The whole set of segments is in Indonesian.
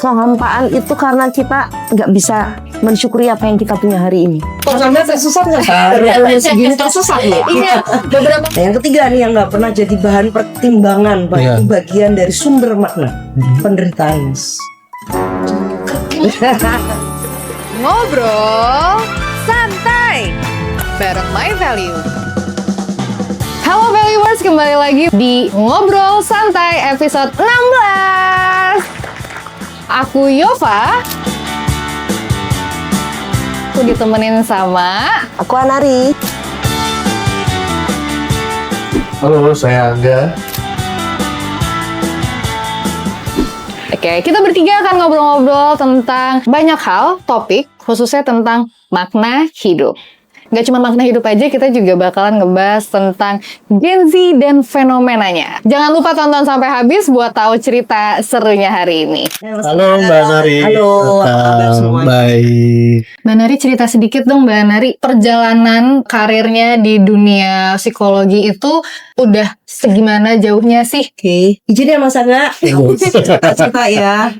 kehampaan itu karena kita nggak bisa mensyukuri apa yang kita punya hari ini. Kok sampai tersesat nggak? Segini tersesat ya. Iya, beberapa. Nah, yang ketiga nih yang nggak pernah jadi bahan pertimbangan, itu bagian dari sumber makna penderitaan. Ngobrol santai bareng My Value. Halo Valuers, kembali lagi di Ngobrol Santai episode 16. Aku Yova. Aku ditemenin sama Aku Anari. Halo, saya Angga. Oke, kita bertiga akan ngobrol-ngobrol tentang banyak hal, topik, khususnya tentang makna hidup. Gak cuma makna hidup aja, kita juga bakalan ngebahas tentang Gen Z dan fenomenanya. Jangan lupa tonton sampai habis buat tahu cerita serunya hari ini. Halo Mbak Nari. Halo, apa kabar semuanya? Baik. Mbak Nari, cerita sedikit dong Mbak Nari. Perjalanan karirnya di dunia psikologi itu udah segimana jauhnya sih? Oke, izin ya Mas Angga. Cerita ya.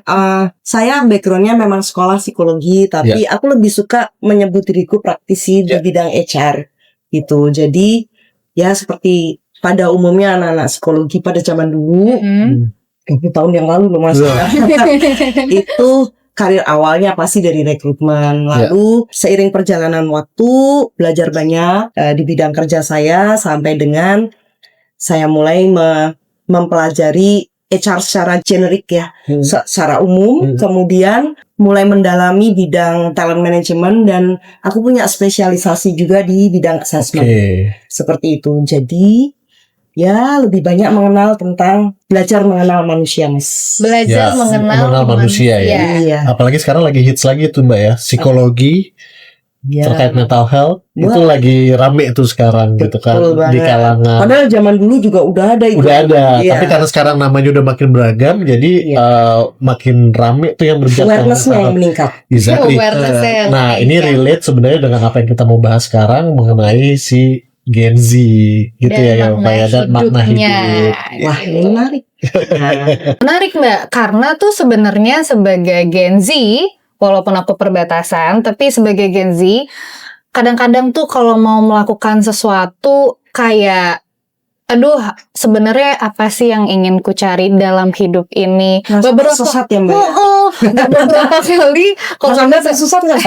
Saya backgroundnya memang sekolah psikologi, tapi aku lebih suka menyebut diriku praktisi di bidang HR gitu. Jadi ya seperti pada umumnya anak-anak psikologi pada zaman dulu, 20 tahun yang lalu loh Mas. Itu karir awalnya pasti dari rekrutmen. Lalu seiring perjalanan waktu belajar banyak di bidang kerja saya sampai dengan saya mulai mempelajari HR secara generik ya, secara umum. Kemudian mulai mendalami bidang talent management dan aku punya spesialisasi juga di bidang assessment. Seperti itu. Jadi ya lebih banyak belajar mengenal manusia, Mas. Belajar mengenal manusia ya. Iya. Apalagi sekarang lagi hits lagi tuh Mbak ya, psikologi terkait mental health. Itu lagi rame tuh sekarang gitu kan di kalangan. Padahal zaman dulu juga udah ada itu. Udah ada, tapi karena sekarang namanya udah makin beragam, jadi makin rame tuh yang berbicara. Awareness-nya yang meningkat. Exactly. Nah, ini relate sebenarnya dengan apa yang kita mau bahas sekarang mengenai si Gen Z gitu dan makna hidup. Wah, ini menarik. Menarik Mbak, karena tuh sebenarnya sebagai Gen Z, walaupun aku perbatasan, tapi sebagai Gen Z, kadang-kadang tuh kalau mau melakukan sesuatu kayak, aduh, sebenarnya apa sih yang ingin ku cari dalam hidup ini? Beberapa sesat ya Mbak. Beberapa kali kalau sampai tersesat nggak?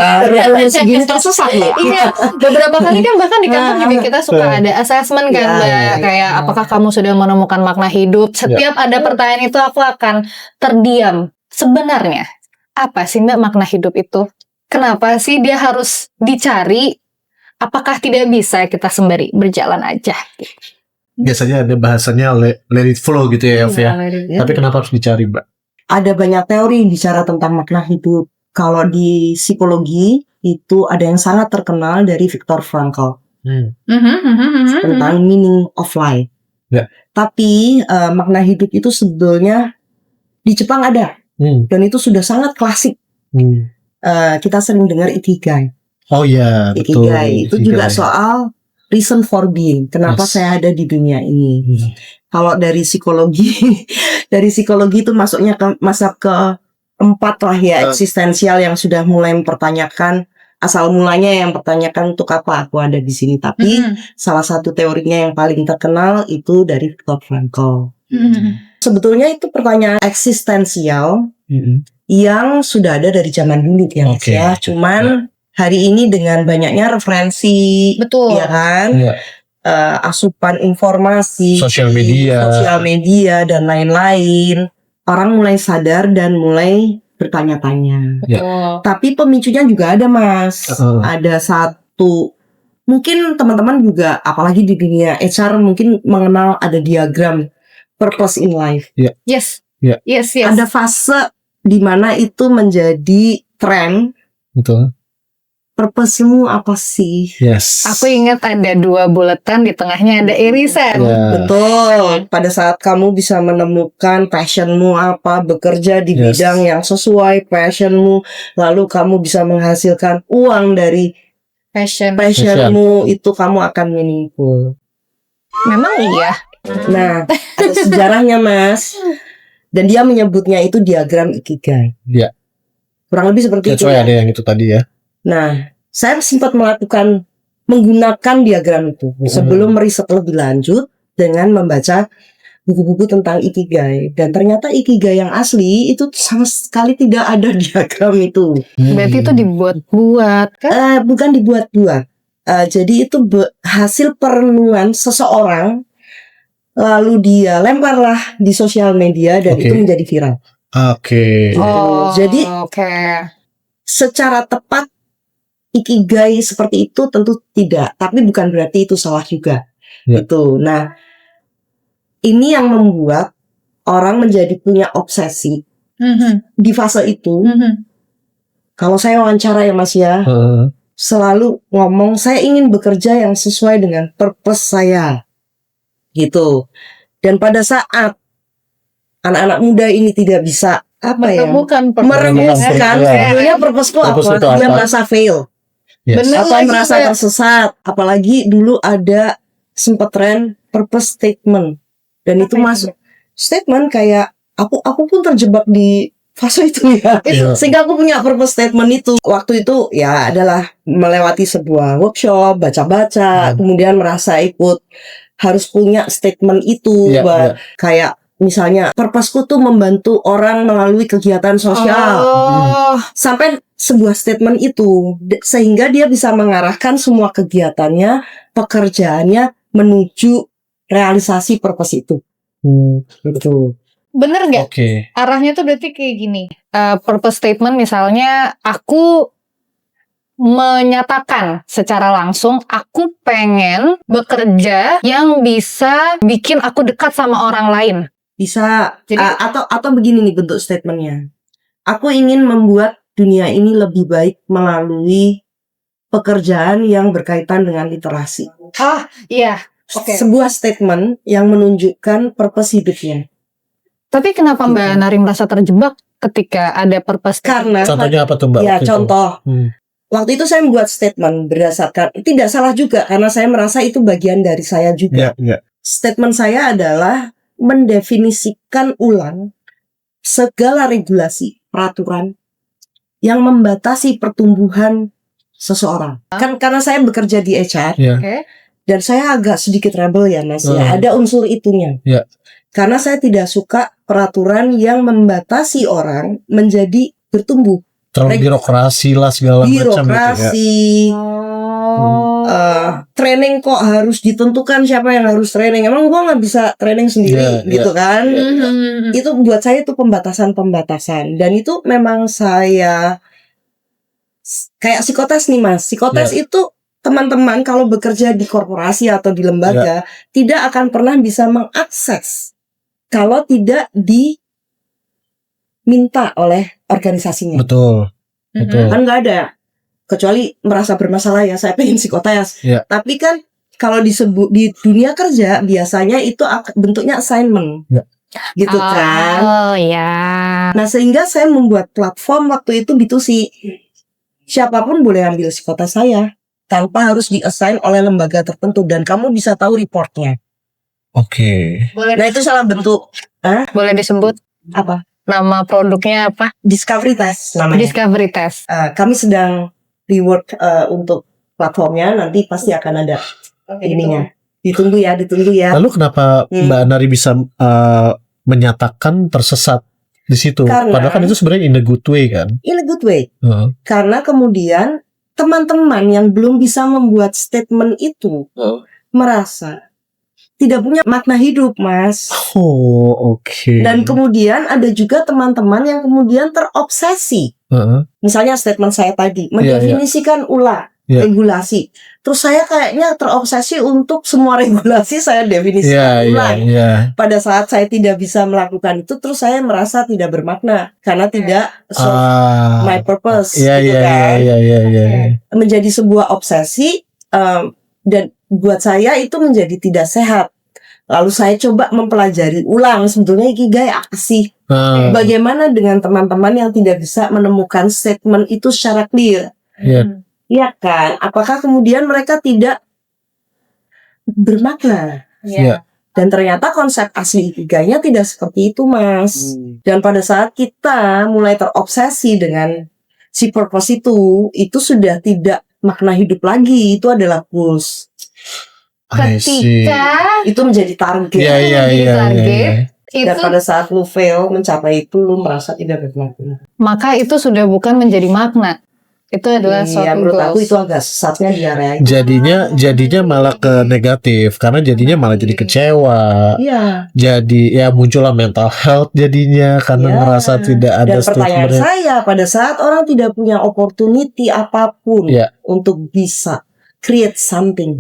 Segini tersesat ya. Iya, beberapa kali kan bahkan di kantor juga kita suka ada assessment kan Mbak, kayak apakah kamu sudah menemukan makna hidup? Setiap ada pertanyaan itu aku akan terdiam. Sebenarnya apa sih Mbak makna hidup itu? Kenapa sih dia harus dicari? Apakah tidak bisa kita sembari berjalan aja? Biasanya ada bahasanya let it flow gitu ya, Ev ya. Tapi kenapa harus dicari, Mbak? Ada banyak teori bicara tentang makna hidup. Kalau di psikologi itu ada yang sangat terkenal dari Viktor Frankl tentang meaning of life. Tapi makna hidup itu sebetulnya di Jepang ada. Dan itu sudah sangat klasik. Kita sering dengar ikigai. Oh iya, betul. Ikigai itu juga soal reason for being. Kenapa saya ada di dunia ini? Kalau dari psikologi, itu masuknya ke masa keempat lah ya, eksistensial yang sudah mulai mempertanyakan asal mulanya yang pertanyakan untuk apa aku ada di sini. Tapi salah satu teorinya yang paling terkenal itu dari Viktor Frankl. Sebetulnya itu pertanyaan eksistensial yang sudah ada dari zaman dulu ya. Cuman hari ini dengan banyaknya referensi, ya kan, asupan informasi, sosial media dan lain-lain, orang mulai sadar dan mulai bertanya-tanya. Tapi pemicunya juga ada Mas. Ada satu, mungkin teman-teman juga, apalagi di dunia HR mungkin mengenal ada diagram purpose in life. Yes. Ada fase di mana itu menjadi tren. Betul. Purpose-mu apa sih? Aku ingat ada 2 buletan, di tengahnya ada irisan. Betul. Pada saat kamu bisa menemukan passionmu apa, bekerja di bidang yang sesuai passionmu, lalu kamu bisa menghasilkan uang dari passionmu, itu kamu akan meaningful. Memang iya. Nah, ada sejarahnya Mas. Dan dia menyebutnya itu diagram Ikigai. Iya. Kurang lebih seperti itu. Sesuai ada yang itu tadi ya. Nah, saya sempat menggunakan diagram itu sebelum meriset lebih lanjut dengan membaca buku-buku tentang Ikigai. Dan ternyata Ikigai yang asli itu sama sekali tidak ada diagram itu. Berarti itu dibuat-buat kan? Bukan dibuat-buat. Jadi itu hasil perenungan seseorang, lalu dia lemparlah di sosial media dan itu menjadi viral. Oke. Jadi secara tepat Ikigai seperti itu tentu tidak, tapi bukan berarti itu salah juga. Gitu. Nah, ini yang membuat orang menjadi punya obsesi di fase itu. Kalau saya wawancara ya Mas ya, selalu ngomong saya ingin bekerja yang sesuai dengan purpose saya. Gitu. Dan pada saat anak-anak muda ini tidak bisa meremuskan sebetulnya purpose-ku apa, dia merasa fail. Atau merasa tersesat. Apalagi dulu ada sempat tren purpose statement. Dan itu masuk statement kayak aku pun terjebak di fase itu ya. Sehingga aku punya purpose statement itu. Waktu itu ya adalah melewati sebuah workshop, baca-baca, kemudian merasa ikut harus punya statement itu, kayak misalnya purpose-ku tuh membantu orang melalui kegiatan sosial. Sampai sebuah statement itu sehingga dia bisa mengarahkan semua kegiatannya, pekerjaannya menuju realisasi purpose itu. Betul. Bener nggak? Arahnya tuh berarti kayak gini. Purpose statement misalnya aku menyatakan secara langsung aku pengen bekerja yang bisa bikin aku dekat sama orang lain. Bisa. Jadi, atau begini nih bentuk statementnya. Aku ingin membuat dunia ini lebih baik melalui pekerjaan yang berkaitan dengan literasi. Iya. Sebuah statement yang menunjukkan purpose hidupnya. Tapi kenapa Mbak Nari merasa terjebak ketika ada purpose? Karena contohnya apa tuh Mbak? Ya contoh. Waktu itu saya membuat statement berdasarkan, tidak salah juga karena saya merasa itu bagian dari saya juga. Statement saya adalah mendefinisikan ulang segala regulasi, peraturan yang membatasi pertumbuhan seseorang. Kan karena saya bekerja di HR, dan saya agak sedikit rebel ya Mas, ya. Ada unsur itunya. Karena saya tidak suka peraturan yang membatasi orang menjadi bertumbuh. Terlalu birokrasi lah segala macam. Birokrasi, training kok harus ditentukan siapa yang harus training. Emang gua nggak bisa training sendiri, gitu kan? Itu buat saya itu pembatasan. Dan itu memang saya kayak psikotes nih Mas. Psikotes itu teman-teman kalau bekerja di korporasi atau di lembaga tidak akan pernah bisa mengakses kalau tidak diminta oleh organisasinya. Betul. Kan nggak ada, kecuali merasa bermasalah ya saya pengen psikotes. Tapi kan kalau disebut di dunia kerja biasanya itu bentuknya assignment, gitu kan? Nah sehingga saya membuat platform waktu itu B2C. Siapapun boleh ambil psikotes saya tanpa harus di-assign oleh lembaga tertentu dan kamu bisa tahu reportnya. Nah itu salah bentuk. Boleh disebut apa? Nama produknya apa? Discovery Test namanya. Discovery Test. Kami sedang rework untuk platformnya, nanti pasti akan ada ininya. Ditunggu ya. Lalu kenapa Mbak Nari bisa menyatakan tersesat di situ? Padahal kan itu sebenarnya in a good way kan? In a good way. Karena kemudian teman-teman yang belum bisa membuat statement itu merasa tidak punya makna hidup, Mas. Dan kemudian ada juga teman-teman yang kemudian terobsesi. Misalnya statement saya tadi, mendefinisikan ulang regulasi. Terus saya kayaknya terobsesi untuk semua regulasi saya definisikan ulang. Pada saat saya tidak bisa melakukan itu, terus saya merasa tidak bermakna karena tidak serve my purpose. Gitu kan. Menjadi sebuah obsesi dan buat saya itu menjadi tidak sehat. Lalu saya coba mempelajari ulang sebetulnya Ikigai apa sih? Bagaimana dengan teman-teman yang tidak bisa menemukan statement itu secara clear? Iya kan? Apakah kemudian mereka tidak bermakna? Dan ternyata konsep asli ikigainya tidak seperti itu, Mas. Dan pada saat kita mulai terobsesi dengan si purpose itu sudah tidak makna hidup lagi, itu adalah goals. Ketika Itu menjadi target. target, Dan itu pada saat lu fail mencapai itu, lu merasa tidak bermakna. maka itu sudah bukan menjadi makna. Itu adalah suatu Menurut aku goals. itu agak sesatnya di area itu. Jadinya malah ke negatif karena jadinya malah jadi kecewa. Iya. Jadi ya muncullah mental health jadinya karena Iya. merasa tidak ada Dan pertanyaan statement. saya, pada saat orang tidak punya opportunity apapun Iya. untuk bisa create something,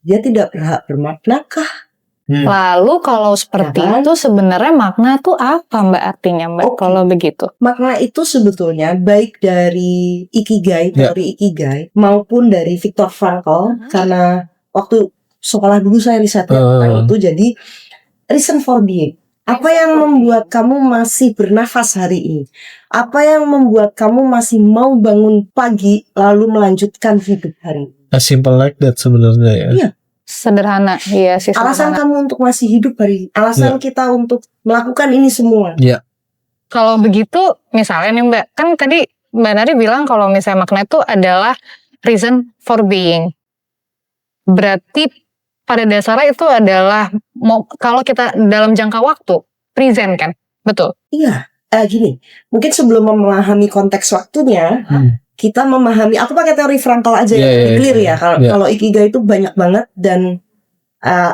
dia tidak berhak bermaknakah? Lalu kalau seperti Ya kan? itu sebenarnya makna tuh apa Mbak artinya Mbak Oke. kalau begitu? Makna itu sebetulnya baik dari Ikigai, Ya. teori Ikigai, maupun dari Viktor Frankl, karena waktu sekolah dulu saya risetnya tentang itu, jadi reason for being. Apa yang membuat kamu masih bernafas hari ini? Apa yang membuat kamu masih mau bangun pagi lalu melanjutkan hidup hari ini? As simple like that sebenarnya ya. Iya. Sederhana, iya sih Alasan sederhana. kamu untuk masih hidup hari ini, alasan kita untuk melakukan ini semua. Kalau begitu misalnya nih Mbak, kan tadi Mbak Nari bilang kalau misalnya makna itu adalah reason for being. Berarti pada dasarnya itu adalah kalau kita dalam jangka waktu present kan, betul? Iya, gini, mungkin sebelum memahami konteks waktunya, kita memahami, aku pakai teori Frankl aja yang clear ya. Kalau Ikigai itu banyak banget dan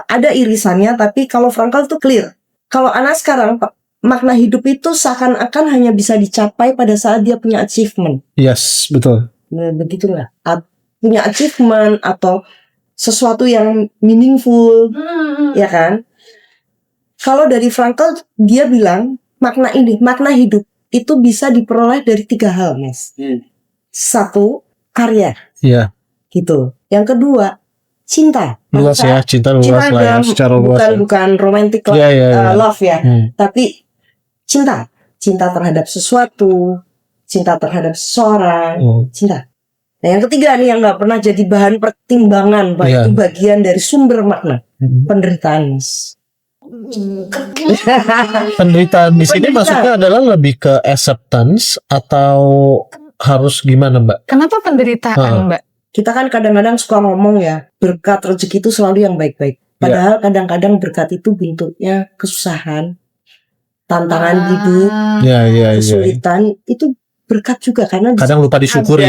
ada irisannya, tapi kalau Frankl itu clear. Kalau anak sekarang, makna hidup itu seakan-akan hanya bisa dicapai pada saat dia punya achievement. Yes, betul. Begitulah, punya achievement atau sesuatu yang meaningful, ya kan? Kalau dari Frankl, dia bilang makna hidup itu bisa diperoleh dari 3 hal, Mas. 1, karya. Iya. Gitu. Yang kedua, cinta. Luas ya, cinta luas lah ya, secara luas. Bukan romantic love ya, tapi cinta. Cinta terhadap sesuatu, cinta terhadap seseorang, cinta. Nah, yang ketiga nih yang nggak pernah jadi bahan pertimbangan, itu bagian dari sumber makna, penderitaan. Penderitaan di sini maksudnya adalah lebih ke acceptance atau harus gimana Mbak? Kenapa penderitaan Mbak? Kita kan kadang-kadang suka ngomong ya, berkat rezeki itu selalu yang baik-baik. Padahal kadang-kadang berkat itu bentuknya kesusahan, tantangan hidup, kesulitan, itu berkat juga karena kadang lupa disyukuri.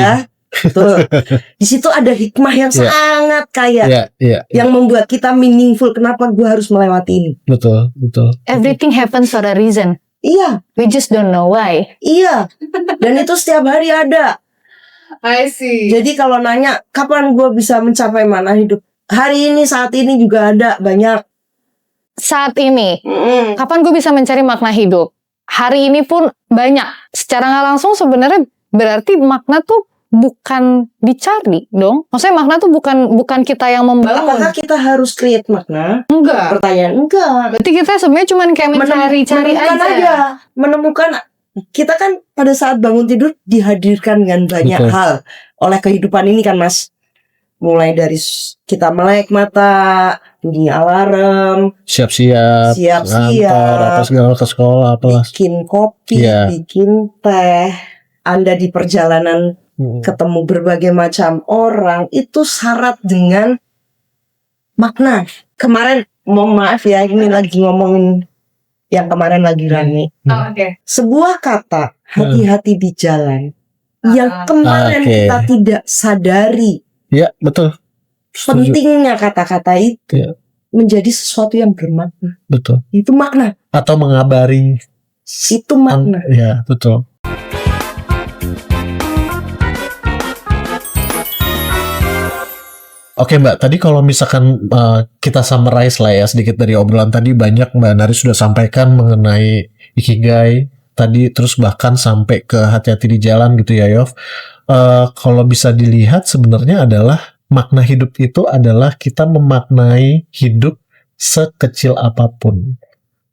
Betul. Di situ ada hikmah yang sangat kaya, yang membuat kita meaningful. Kenapa gue harus melewati ini? Betul. Everything happens for a reason. Iya. We just don't know why. Iya. Dan itu setiap hari ada. I see. Jadi kalau nanya kapan gue bisa mencapai makna hidup, hari ini, saat ini juga ada banyak. Saat ini, kapan gue bisa mencari makna hidup? Hari ini pun banyak. Secara nggak langsung sebenarnya berarti makna tuh bukan dicari dong. Maksudnya makna tuh bukan kita yang membangun. Apakah kita harus create makna? Enggak. Pertanyaan enggak. Berarti kita sebenarnya cuma kayak mencari-cari aja. Menemukan. Kita kan pada saat bangun tidur dihadirkan dengan banyak hal oleh kehidupan ini kan Mas. Mulai dari kita melek mata, bunyi alarm, siap-siap, ngantor, apa segala ke sekolah, apa bikin kopi, bikin teh, Anda di perjalanan ketemu berbagai macam orang, itu syarat dengan makna. Kemarin, mohon maaf ya, ini lagi ngomongin yang kemarin lagi rame. Sebuah kata, hati-hati di jalan, yang kemarin kita tidak sadari. Ya, betul. Pentingnya kata-kata itu menjadi sesuatu yang bermakna. Betul. Itu makna. Atau mengabari. Itu makna. Ya, betul. Oke Mbak, tadi kalau misalkan kita summarize lah ya sedikit dari obrolan tadi, banyak Mbak Nari sudah sampaikan mengenai Ikigai tadi, terus bahkan sampai ke hati-hati di jalan gitu ya Yov. Kalau bisa dilihat sebenarnya adalah makna hidup itu adalah kita memaknai hidup sekecil apapun.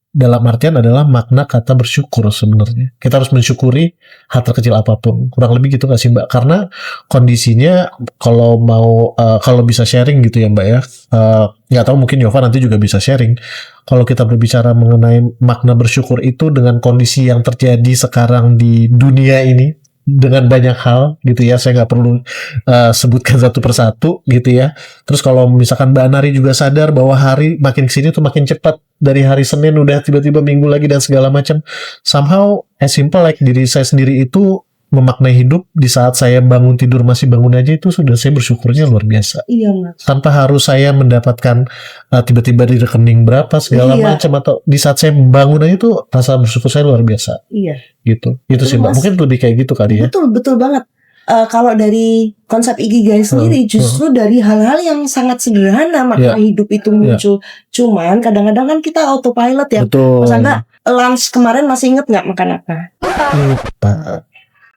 dalam artian adalah makna kata bersyukur sebenarnya. Kita harus mensyukuri hal terkecil apapun. Kurang lebih gitu gak sih Mbak? Karena kondisinya kalau mau kalau bisa sharing gitu ya Mbak ya. Nggak tahu mungkin Yova nanti juga bisa sharing. Kalau kita berbicara mengenai makna bersyukur itu dengan kondisi yang terjadi sekarang di dunia ini dengan banyak hal gitu ya, saya nggak perlu sebutkan satu persatu gitu ya. Terus kalau misalkan Mbak Nari juga sadar bahwa hari makin kesini tuh makin cepat, dari hari Senin udah tiba-tiba Minggu lagi dan segala macam. Somehow as simple like diri saya sendiri itu memaknai hidup di saat saya bangun tidur masih bangun aja itu sudah saya bersyukurnya luar biasa. Iya Mas. Tanpa harus saya mendapatkan tiba-tiba di rekening berapa segala macam, atau di saat saya bangun aja itu rasa bersyukur saya luar biasa. Iya. Gitu. Itu sih Mbak. Mas, mungkin lebih kayak gitu kali ya. Betul banget. Kalau dari konsep Ikigai sendiri justru dari hal-hal yang sangat sederhana makna hidup itu muncul. Cuman kadang-kadang kan kita autopilot ya. Betul. Mas Angga, lunch kemarin masih inget nggak makan apa? Lupa.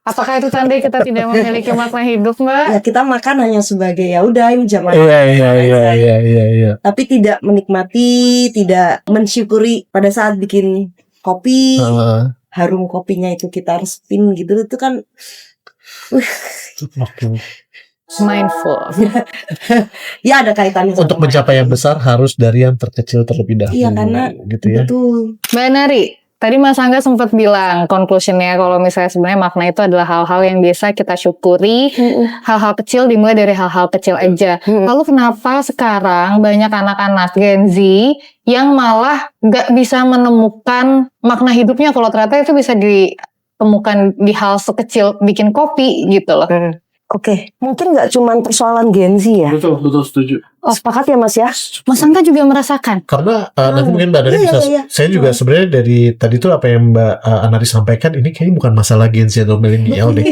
Apakah itu tanda kita tidak memiliki makna hidup, Mbak? Ya kita makan hanya sebagai ya udah ini jam makan. Iya. Tapi tidak menikmati, tidak mensyukuri pada saat bikin kopi, harum kopinya itu kita harus spin gitu, itu kan Mindful. ya ada kaitannya. Untuk mencapai yang besar harus dari yang terkecil terlebih dahulu. Iya karena gitu ya. Betul. Mbak Nari, tadi Mas Angga sempat bilang conclusionnya kalau misalnya sebenarnya makna itu adalah hal-hal yang biasa kita syukuri, hal-hal kecil dimulai dari hal-hal kecil aja. Lalu kenapa sekarang banyak anak-anak Gen Z yang malah nggak bisa menemukan makna hidupnya kalau ternyata itu bisa ditemukan di hal sekecil bikin kopi gitu loh. Oke, mungkin nggak cuma persoalan Gen Z ya. Betul setuju. Oh, sepakat ya Mas ya? Mas Angga juga merasakan. Karena nanti mungkin Mbak Nari bisa. Saya juga sebenarnya dari tadi tuh apa yang Mbak Anari sampaikan ini kayaknya bukan masalah Gen Z atau milenial deh.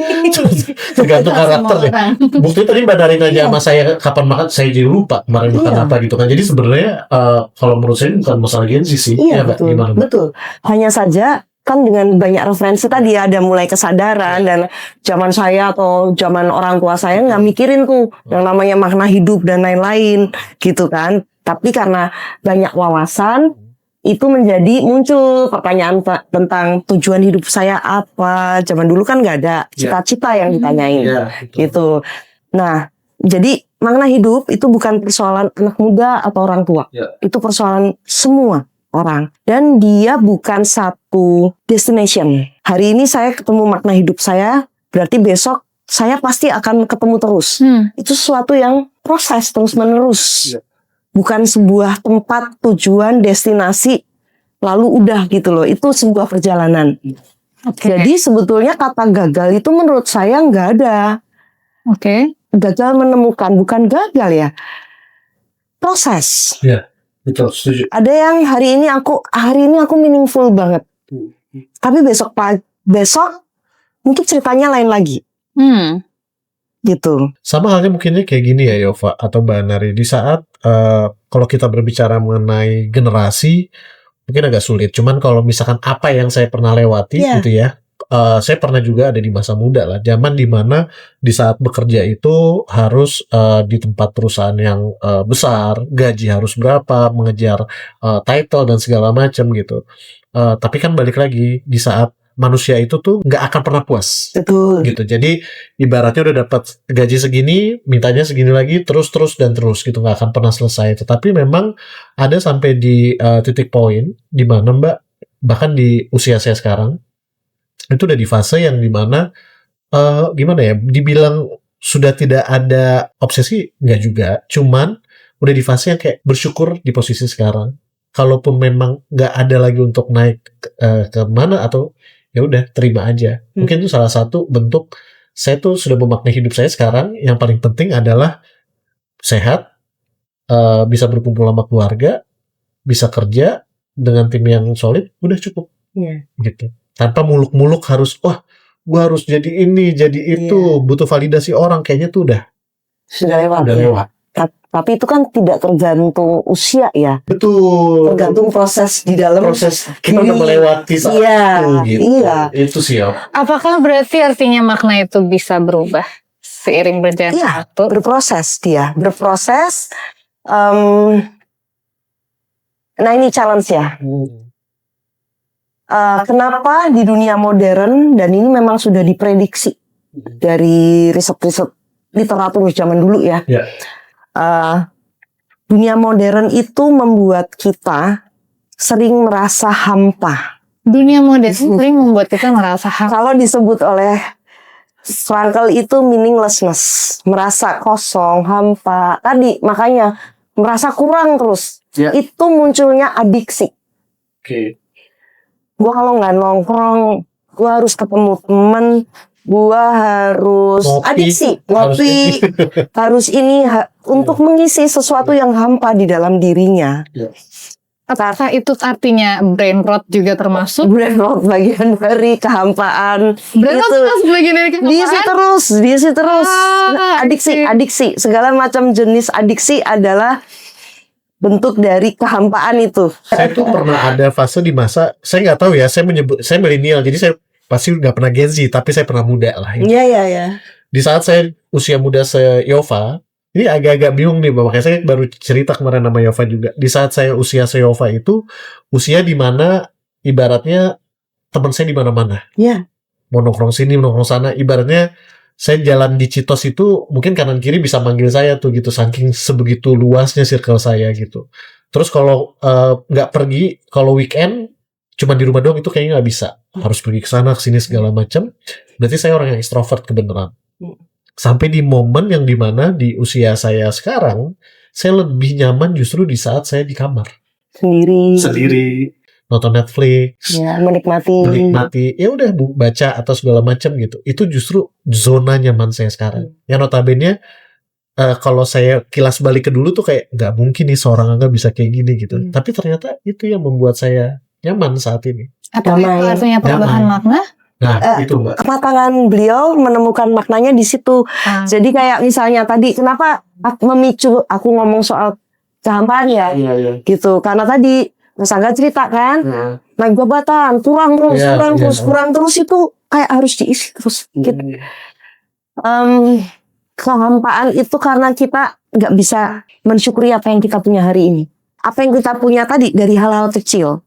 Tergantung karakter deh. Bukti tadi Mbak Nari nanya sama saya kapan makan, saya jadi lupa kemarin makan apa gitu kan. Jadi sebenarnya kalau menurut saya bukan masalah Gen Z sih. Iya, ya, betul. Gimana, Betul. Hanya saja kan dengan banyak referensi tadi ada mulai kesadaran, dan zaman saya atau zaman orang tua saya nggak mikirin tuh yang namanya makna hidup dan lain-lain gitu kan. Tapi karena banyak wawasan itu menjadi muncul pertanyaan tentang tujuan hidup saya apa. Zaman dulu kan nggak ada cita-cita yang ditanyain gitu. Nah jadi makna hidup itu bukan persoalan anak muda atau orang tua, itu persoalan semua orang, dan dia bukan satu destination. Hari ini saya ketemu makna hidup saya, berarti besok saya pasti akan ketemu terus. Itu sesuatu yang proses terus menerus, bukan sebuah tempat tujuan destinasi lalu udah gitu loh. Itu sebuah perjalanan. Jadi sebetulnya kata gagal itu menurut saya nggak ada. Gagal menemukan, bukan gagal ya, proses. Betul, setuju. Ada yang hari ini aku meaningful banget. Tapi besok mungkin ceritanya lain lagi. Gitu. Sama halnya mungkinnya kayak gini ya Yova atau Mbak Nari, di saat kalau kita berbicara mengenai generasi mungkin agak sulit. Cuman kalau misalkan apa yang saya pernah lewati gitu ya. Saya pernah juga ada di masa muda lah, zaman dimana di saat bekerja itu harus di tempat perusahaan yang besar, gaji harus berapa, mengejar title dan segala macam gitu. Tapi kan balik lagi di saat manusia itu tuh nggak akan pernah puas. Betul. Gitu. Jadi ibaratnya udah dapat gaji segini, mintanya segini lagi, terus gitu, nggak akan pernah selesai. Tetapi memang ada sampai di titik poin di mana Mbak, bahkan di usia saya sekarang itu udah di fase yang dimana gimana ya, dibilang sudah tidak ada obsesi nggak juga, cuman udah di fase yang kayak bersyukur di posisi sekarang. Kalaupun memang nggak ada lagi untuk naik ke mana, atau ya udah terima aja. Mungkin itu salah satu bentuk saya tuh sudah memaknai hidup saya sekarang. Yang paling penting adalah sehat, bisa berkumpul sama keluarga, bisa kerja dengan tim yang solid, udah cukup. Gitu. Tanpa muluk-muluk harus, gue harus jadi ini, jadi itu, butuh validasi orang, kayaknya tuh sudah lewat. Tapi itu kan tidak tergantung usia ya. Betul. Tergantung proses di dalam. Proses kita udah melewati saat itu. Gitu. Itu sih ya. Apakah berarti artinya makna itu bisa berubah seiring berjalannya waktu? Berproses dia, berproses. Nah ini challenge ya. kenapa di dunia modern, dan ini memang sudah diprediksi dari riset-riset literatur zaman dulu ya. Dunia modern itu membuat kita sering merasa hampa. Dunia modern sering membuat kita merasa hampa. Kalau disebut oleh Frankl itu meaninglessness, merasa kosong, hampa. Tadi makanya merasa kurang terus. Itu munculnya adiksi. Gua kalau nggak nongkrong, gua harus ketemu temen, gua harus adiksi, ngopi, harus ini untuk mengisi sesuatu yang hampa di dalam dirinya. Apakah itu artinya brain rot juga termasuk? Brain rot bagian dari kehampaan. Brain rot terus bagian dari kehampaan? Diisi terus. Adiksi, segala macam jenis adiksi adalah bentuk dari kehampaan itu. Saya tuh pernah ada fase di masa, saya nggak tahu ya, saya milenial, jadi saya pasti nggak pernah Gen Z, tapi saya pernah muda lah. Iya. Di saat saya usia muda se-Yova, ini agak-agak bingung nih, makanya saya baru cerita kemarin sama Yova juga. Di saat saya usia se-Yova itu, usia di mana ibaratnya teman saya di mana-mana. Iya. Mau nongkrong sini, nongkrong sana, ibaratnya saya jalan di Citos itu mungkin kanan kiri bisa manggil saya tuh gitu, saking sebegitu luasnya circle saya gitu. Terus kalau nggak pergi, kalau weekend cuma di rumah doang itu kayaknya nggak bisa, harus pergi ke sana ke sini segala macam. Berarti saya orang yang extrovert kebenaran. Sampai di momen yang dimana di usia saya sekarang, saya lebih nyaman justru di saat saya di kamar sendiri, nonton Netflix, ya, menikmati, ya udah baca atau segala macam gitu. Itu justru zona nyaman saya sekarang. Yang notabene kalau saya kilas balik ke dulu tuh kayak nggak mungkin nih seorang Angga bisa kayak gini gitu. Tapi ternyata itu yang membuat saya nyaman saat ini. Apa itu artinya perubahan makna? Nah, itu Mbak. Kematangan beliau menemukan maknanya di situ. Jadi kayak misalnya tadi kenapa memicu aku ngomong soal kehampaan ya, gitu. Karena tadi Mas Angga cerita kan, naik jabatan, kurang terus itu kayak harus diisi terus. Gitu. Kehampaan itu karena kita nggak bisa mensyukuri apa yang kita punya hari ini. Apa yang kita punya tadi dari hal-hal kecil.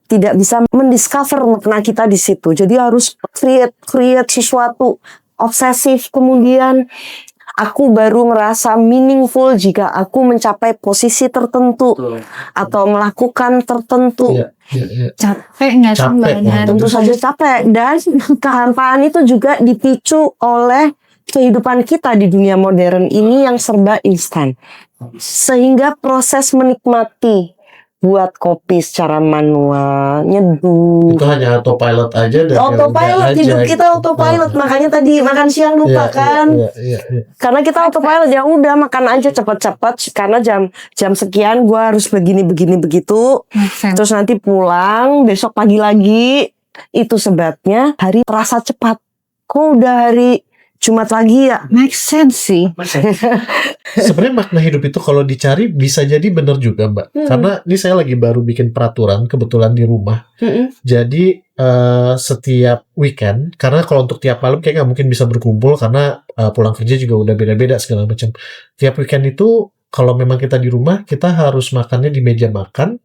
Tidak bisa mendiscover makna kita di situ. Jadi harus create sesuatu obsesif. Kemudian aku baru merasa meaningful jika aku mencapai posisi tertentu atau melakukan tertentu. Capek nggak sih Mbak? Tentu saja capek. Dan kehampaan itu juga dipicu oleh kehidupan kita di dunia modern ini yang serba instan. Sehingga proses menikmati, buat kopi secara manual, nyeduh. Itu hanya autopilot aja. Autopilot, hidup kita autopilot. Makanya tadi makan siang lupa kan. Karena kita autopilot, ya udah makan aja cepet-cepet. Karena jam sekian gue harus begini begitu. Terus nanti pulang, besok pagi lagi. Itu sebabnya hari terasa cepat. Kok udah hari Jumat lagi ya? Make sense sih. Sebenarnya makna hidup itu kalau dicari bisa jadi benar juga Mbak. Karena ini saya lagi baru bikin peraturan kebetulan di rumah. Jadi setiap weekend, karena kalau untuk tiap malam kayak nggak mungkin bisa berkumpul karena pulang kerja juga udah beda-beda segala macam. Tiap weekend itu kalau memang kita di rumah, kita harus makannya di meja makan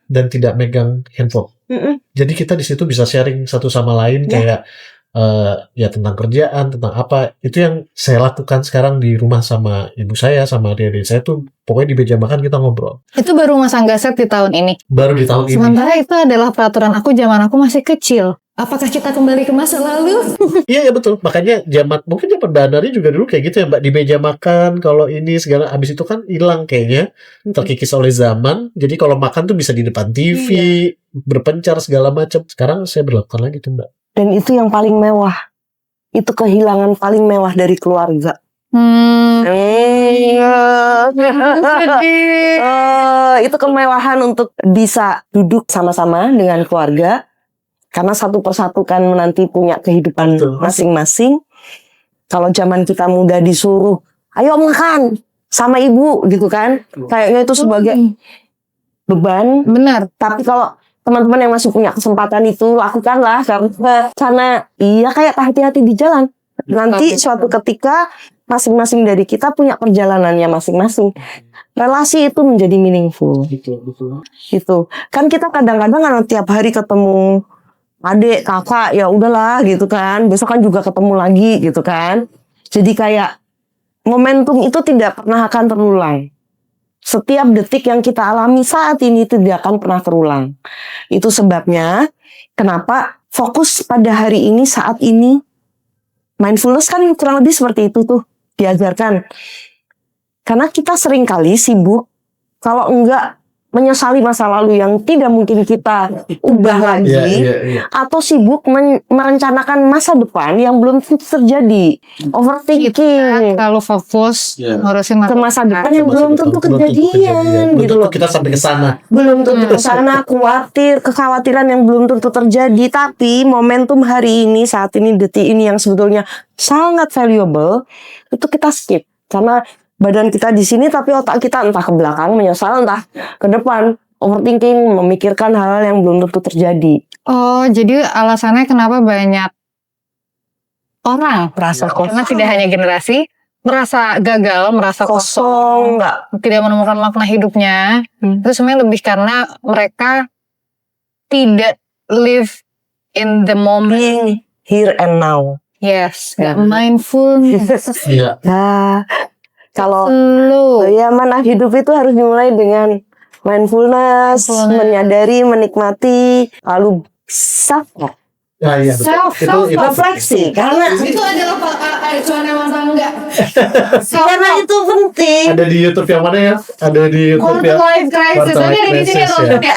dan tidak megang handphone. Jadi kita di situ bisa sharing satu sama lain kayak ya tentang kerjaan, tentang apa. Itu yang saya lakukan sekarang di rumah sama ibu saya, sama adik-adik saya tuh pokoknya di meja makan kita ngobrol. Itu baru Mas Angga set di tahun ini? Baru di tahun ini. Sementara itu adalah peraturan aku zaman aku masih kecil. Apakah kita kembali ke masa lalu? Iya betul. Makanya mungkin zaman Banari juga dulu kayak gitu ya Mbak. Di meja makan, kalau ini segala, abis itu kan hilang kayaknya. Terkikis oleh zaman. Jadi kalau makan tuh bisa di depan TV, berpencar segala macam. Sekarang saya berlakukan lagi tuh Mbak. Dan itu yang paling mewah. Itu kehilangan paling mewah dari keluarga. Itu kemewahan untuk bisa duduk sama-sama dengan keluarga. Karena satu persatu kan nanti punya kehidupan masing-masing. Kalau zaman kita muda disuruh, ayo makan sama ibu gitu kan. Kayaknya itu sebagai beban. Benar. Tapi kalau teman-teman yang masih punya kesempatan itu lakukanlah karena iya kayak hati-hati di jalan. Nanti suatu ketika masing-masing dari kita punya perjalanannya masing-masing. Relasi itu menjadi meaningful. Gitu. Kan kita kadang-kadang tiap hari ketemu adik, kakak, ya udahlah gitu kan. Besok kan juga ketemu lagi gitu kan. Jadi kayak momentum itu tidak pernah akan terulang. Setiap detik yang kita alami saat ini tidak akan pernah terulang. Itu sebabnya kenapa fokus pada hari ini, saat ini. Mindfulness kan kurang lebih seperti itu tuh diajarkan. Karena kita sering kali sibuk, kalau enggak menyesali masa lalu yang tidak mungkin kita ubah lagi, atau sibuk merencanakan masa depan yang belum terjadi, overthinking, Kalau fokus ngurusin ke masa depan yang belum tentu kejadian, gitu loh. Kita sampai ke sana. Belum tentu ke sana, kekhawatiran yang belum tentu terjadi. Tapi momentum hari ini, saat ini, detik ini yang sebetulnya sangat valuable, itu kita skip karena badan kita di sini, tapi otak kita entah ke belakang menyesal, entah ke depan overthinking, memikirkan hal-hal yang belum tentu terjadi. Oh, jadi alasannya kenapa banyak orang Merasa karena tidak hanya generasi merasa gagal, merasa kosong, nggak tidak menemukan makna hidupnya. Itu sebenarnya lebih karena mereka tidak live in the moment. being here and now. Yes, Ya. mindfulness. Iya. Nah, kalau Slow. ya mana hidup itu harus dimulai dengan mindfulness, menyadari, menikmati, lalu self Nah, iya, betul. Itu refleksi, karena Itu adalah acuan yang masa enggak. karena itu penting. ada di YouTube yang mana ya? Ada di YouTube Quarter ya. life crisis. Quarter Ada life di sini crisis, loh. ya.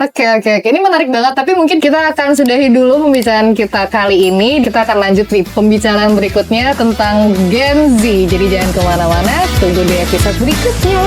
Oke. Ini menarik banget, tapi mungkin kita akan sudahi dulu pembicaraan kita kali ini. Kita akan lanjut di pembicaraan berikutnya tentang Gen Z. Jadi jangan kemana-mana, tunggu di episode berikutnya.